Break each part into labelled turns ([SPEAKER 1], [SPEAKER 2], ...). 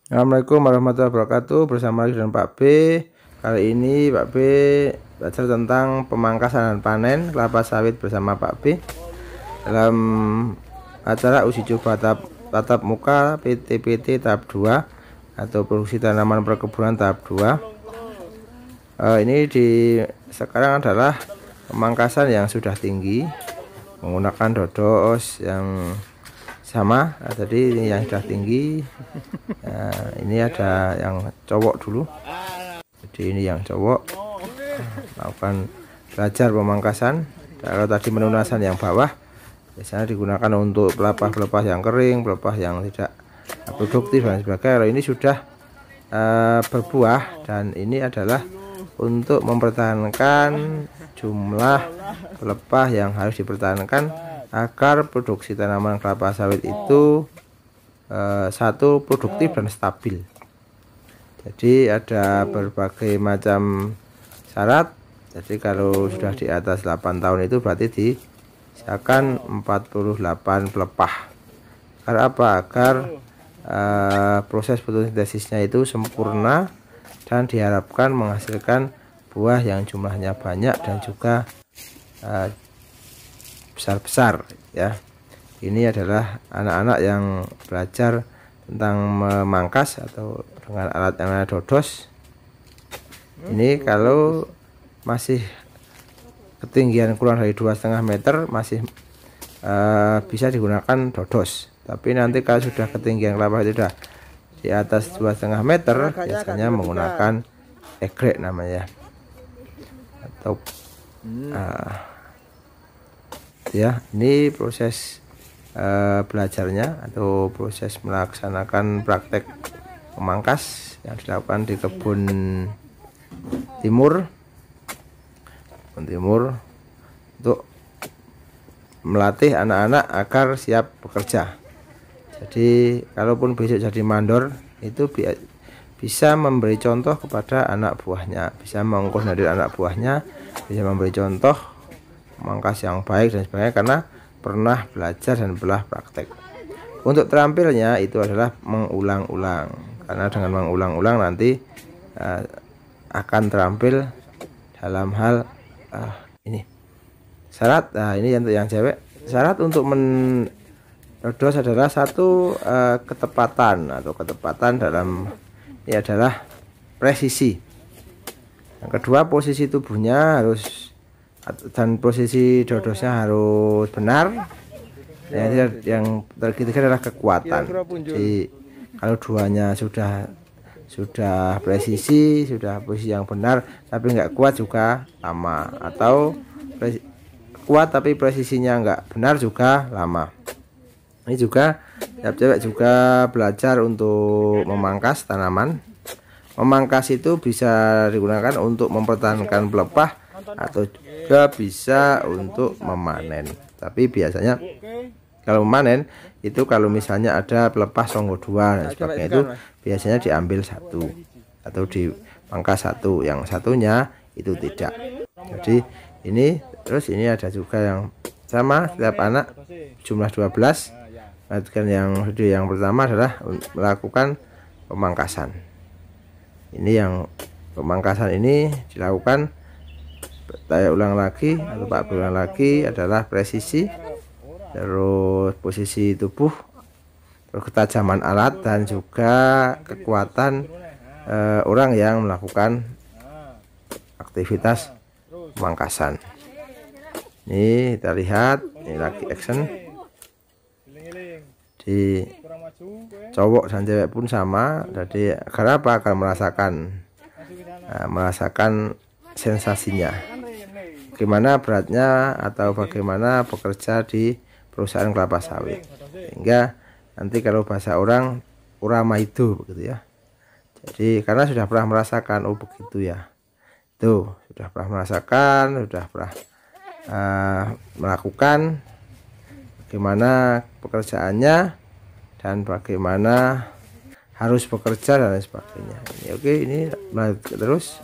[SPEAKER 1] Assalamualaikum warahmatullahi wabarakatuh. Bersama lagi dengan Pak B. Kali ini Pak B belajar tentang pemangkasan dan panen kelapa sawit bersama Pak B dalam acara uji coba tatap muka PTPT tahap 2 atau produksi tanaman perkebunan tahap 2. Ini sekarang adalah pemangkasan yang sudah tinggi menggunakan dodos yang sama. Tadi ini yang sudah tinggi. Nah, ini ada yang cowok dulu, jadi ini yang cowok lakukan belajar pemangkasan. Kalau tadi menunasan yang bawah biasanya digunakan untuk pelepah-pelepah yang kering, pelepah yang tidak produktif dan sebagainya. Kalau ini sudah berbuah, dan ini adalah untuk mempertahankan jumlah pelepah yang harus dipertahankan agar produksi tanaman kelapa sawit itu satu, produktif dan stabil. Jadi ada berbagai macam syarat. Jadi kalau sudah di atas 8 tahun itu berarti disiapkan 48 pelepah. Karena apa? Agar proses fotosintesisnya itu sempurna dan diharapkan menghasilkan buah yang jumlahnya banyak dan juga besar-besar ya. Ini adalah anak-anak yang belajar tentang memangkas atau dengan alat yang ada dodos. Ini kalau masih ketinggian kurang dari 2,5 meter masih bisa digunakan dodos. Tapi nanti kalau sudah ketinggian kelapa itu sudah di atas 2,5 meter, biasanya menggunakan egrek namanya, atau ya. Ini proses belajarnya atau proses melaksanakan praktek memangkas yang dilakukan di kebun timur untuk melatih anak-anak agar siap bekerja. Jadi kalaupun besok jadi mandor itu bisa memberi contoh kepada anak buahnya, bisa mengkoordinir anak buahnya, bisa memberi contoh memangkas yang baik dan sebagainya karena pernah belajar dan pernah praktek. Untuk terampilnya itu adalah mengulang-ulang, karena dengan mengulang-ulang nanti akan terampil dalam hal ini syarat. Nah, ini untuk yang cewek, syarat untuk dodos adalah satu, ketepatan dalam ini adalah presisi. Yang kedua, posisi tubuhnya harus, dan posisi dodosnya harus benar. Yang ketiga adalah kekuatan. Jadi kalau duanya sudah presisi, sudah posisi yang benar tapi nggak kuat juga lama, atau kuat tapi presisinya nggak benar juga lama. Ini juga tiap cewek juga belajar untuk memangkas tanaman. Memangkas itu bisa digunakan untuk mempertahankan pelepah atau juga bisa untuk memanen. Tapi biasanya kalau memanen itu kalau misalnya ada pelepah songgo 2 dan sebagainya, itu biasanya diambil satu atau dipangkas satu, yang satunya itu tidak. Jadi ini, terus ini ada juga yang sama, setiap anak jumlah 12. Perhatikan yang pertama adalah melakukan pemangkasan. Ini yang pemangkasan ini dilakukan, saya ulang lagi atau Pak ulang lagi, adalah presisi, terus posisi tubuh, terus ketajaman alat, dan juga kekuatan orang yang melakukan aktivitas pemangkasan. Ini kita lihat, ini lagi action. Di cowok dan cewek pun sama. Jadi karena apa? Akan merasakan sensasinya, bagaimana beratnya atau bagaimana bekerja di perusahaan kelapa sawit, sehingga nanti kalau bahasa orang urama itu begitu ya. Jadi karena sudah pernah merasakan, oh begitu ya, tuh sudah pernah merasakan, sudah pernah melakukan bagaimana pekerjaannya dan bagaimana harus bekerja dan sebagainya. Ini oke, ini terus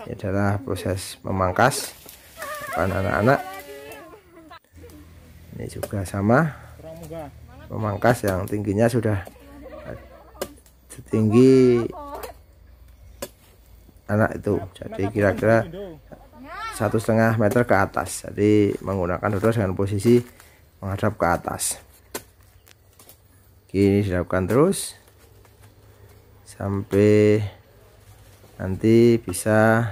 [SPEAKER 1] ini adalah proses memangkas anak-anak. Ini juga sama, memangkas yang tingginya sudah setinggi anak itu, jadi kira-kira 1,5 meter ke atas. Jadi menggunakan dodos dengan posisi menghadap ke atas. Ini dilakukan terus sampai nanti bisa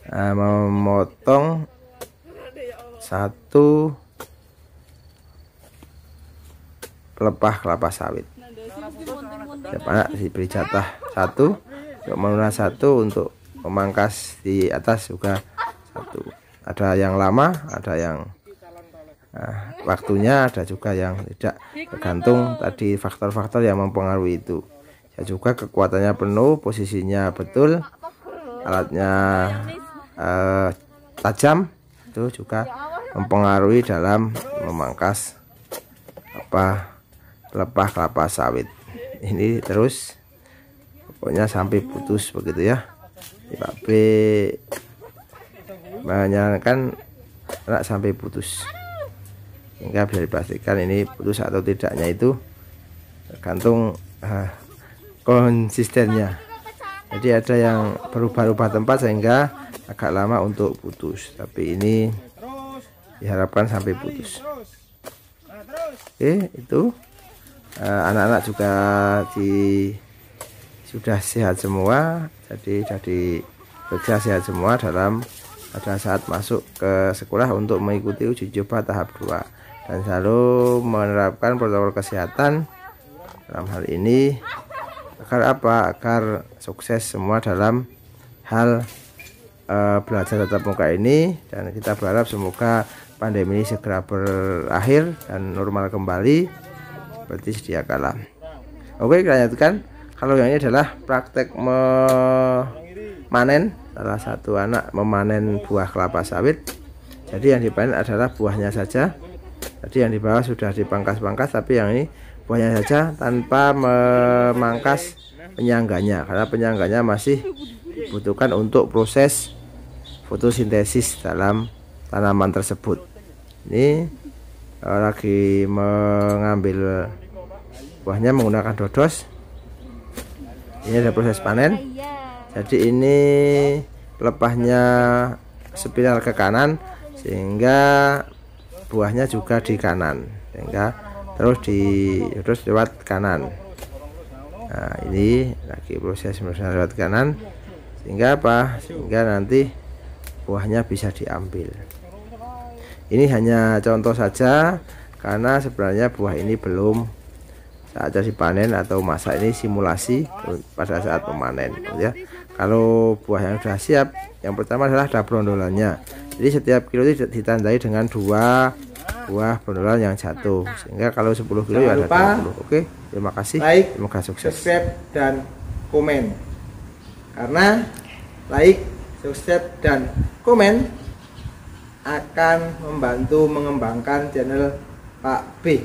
[SPEAKER 1] memotong satu pelepah kelapa sawit. Tiap anak diberi jatah satu, untuk melunas satu, untuk memangkas di atas juga satu. Ada yang lama, ada yang waktunya, ada juga yang tidak, tergantung tadi faktor-faktor yang mempengaruhi itu. Ya juga kekuatannya penuh, posisinya betul, alatnya tajam, itu juga mempengaruhi dalam memangkas pelepah kelapa sawit. Ini terus pokoknya sampai putus begitu ya. Pak B menyarankan anak sampai putus, sehingga bisa dipastikan ini putus atau tidaknya itu tergantung konsistennya. Jadi ada yang berubah-ubah tempat sehingga agak lama untuk putus, tapi ini diharapkan sampai putus. Oke, itu anak-anak juga sudah sehat semua, jadi bekerja sehat semua pada saat masuk ke sekolah untuk mengikuti uji coba tahap 2, dan selalu menerapkan protokol kesehatan dalam hal ini agar agar sukses semua dalam hal belajar tatap muka ini, dan kita berharap semoga pandemi ini segera berakhir dan normal kembali seperti sedia kala. Oke, kita lanjutkan. Kalau yang ini adalah praktek memanen, salah satu anak memanen buah kelapa sawit. Jadi yang dipanen adalah buahnya saja. Tadi yang di bawah sudah dipangkas-pangkas, tapi yang ini buahnya saja tanpa memangkas penyangganya, karena penyangganya masih dibutuhkan untuk proses fotosintesis dalam tanaman tersebut. Ini lagi mengambil buahnya menggunakan dodos. Ini ada proses panen. Jadi ini pelepahnya spiral ke kanan, sehingga buahnya juga di kanan, sehingga terus lewat kanan. Nah, ini lagi proses lewat kanan, sehingga sehingga nanti buahnya bisa diambil. Ini hanya contoh saja, karena sebenarnya buah ini belum saatnya dipanen atau masak. Ini simulasi pada saat memanen ya. Kalau buah yang sudah siap, yang pertama adalah ada brondolannya. Jadi setiap kilo itu ditandai dengan 2 buah brondolan yang jatuh, sehingga kalau 10 kilo ya ada 20. Oke, terima kasih.
[SPEAKER 2] Like,
[SPEAKER 1] semoga sukses,
[SPEAKER 2] subscribe dan komen, karena like, subscribe dan komen akan membantu mengembangkan channel Pak B.